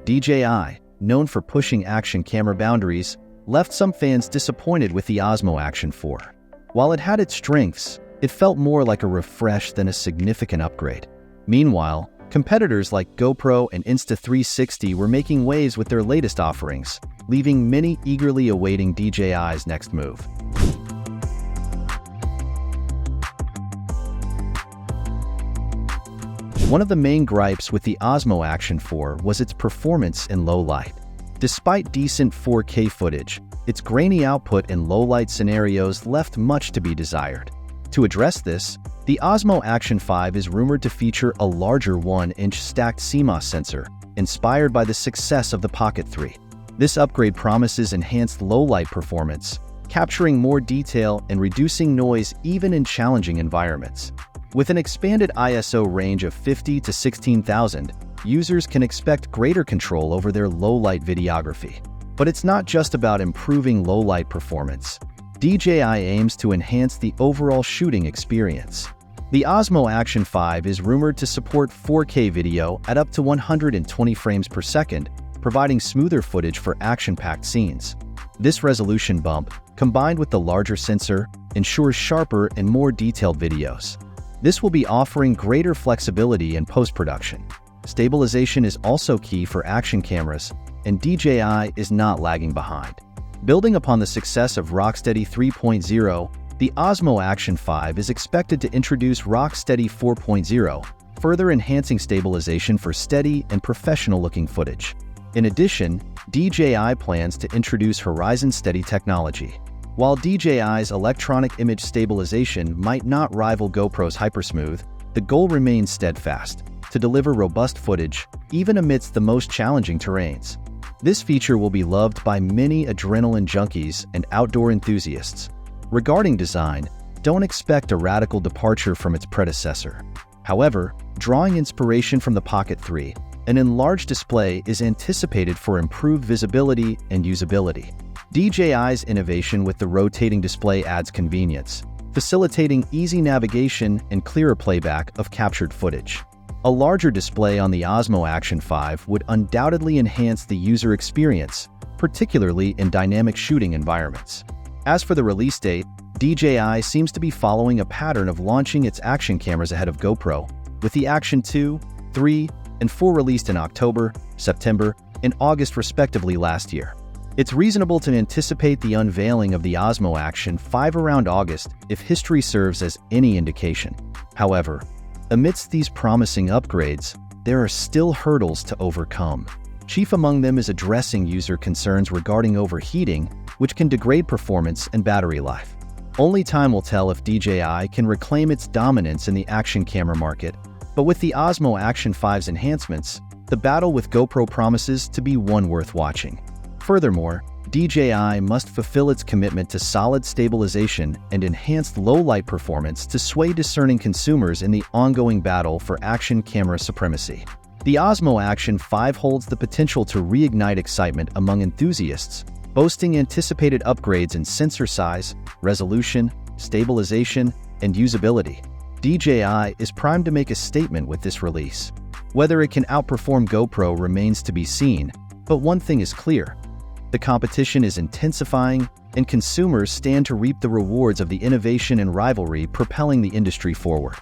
DJI, known for pushing action camera boundaries, left some fans disappointed with the Osmo Action 4. While it had its strengths, it felt more like a refresh than a significant upgrade. Meanwhile, competitors like GoPro and Insta360 were making waves with their latest offerings, leaving many eagerly awaiting DJI's next move. One of the main gripes with the Osmo Action 4 was its performance in low light. Despite decent 4K footage, its grainy output in low-light scenarios left much to be desired. To address this, the Osmo Action 5 is rumored to feature a larger 1-inch stacked CMOS sensor, inspired by the success of the Pocket 3. This upgrade promises enhanced low-light performance, capturing more detail and reducing noise even in challenging environments. With an expanded ISO range of 50 to 16,000, users can expect greater control over their low-light videography. But it's not just about improving low-light performance. DJI aims to enhance the overall shooting experience. The Osmo Action 5 is rumored to support 4K video at up to 120 frames per second, providing smoother footage for action-packed scenes. This resolution bump, combined with the larger sensor, ensures sharper and more detailed videos. This will be offering greater flexibility in post-production. Stabilization is also key for action cameras, and DJI is not lagging behind. Building upon the success of Rocksteady 3.0, the Osmo Action 5 is expected to introduce Rocksteady 4.0, further enhancing stabilization for steady and professional-looking footage. In addition, DJI plans to introduce Horizon Steady technology. While DJI's electronic image stabilization might not rival GoPro's Hypersmooth, the goal remains steadfast: to deliver robust footage, even amidst the most challenging terrains. This feature will be loved by many adrenaline junkies and outdoor enthusiasts. Regarding design, don't expect a radical departure from its predecessor. However, drawing inspiration from the Pocket 3, an enlarged display is anticipated for improved visibility and usability. DJI's innovation with the rotating display adds convenience, facilitating easy navigation and clearer playback of captured footage. A larger display on the Osmo Action 5 would undoubtedly enhance the user experience, particularly in dynamic shooting environments. As for the release date, DJI seems to be following a pattern of launching its action cameras ahead of GoPro, with the Action 2, 3, and 4 released in October, September, and August respectively last year. It's reasonable to anticipate the unveiling of the Osmo Action 5 around August if history serves as any indication. However, amidst these promising upgrades, there are still hurdles to overcome. Chief among them is addressing user concerns regarding overheating, which can degrade performance and battery life. Only time will tell if DJI can reclaim its dominance in the action camera market, but with the Osmo Action 5's enhancements, the battle with GoPro promises to be one worth watching. Furthermore, DJI must fulfill its commitment to solid stabilization and enhanced low-light performance to sway discerning consumers in the ongoing battle for action camera supremacy. The Osmo Action 5 holds the potential to reignite excitement among enthusiasts, boasting anticipated upgrades in sensor size, resolution, stabilization, and usability. DJI is primed to make a statement with this release. Whether it can outperform GoPro remains to be seen, but one thing is clear: the competition is intensifying, and consumers stand to reap the rewards of the innovation and rivalry propelling the industry forward.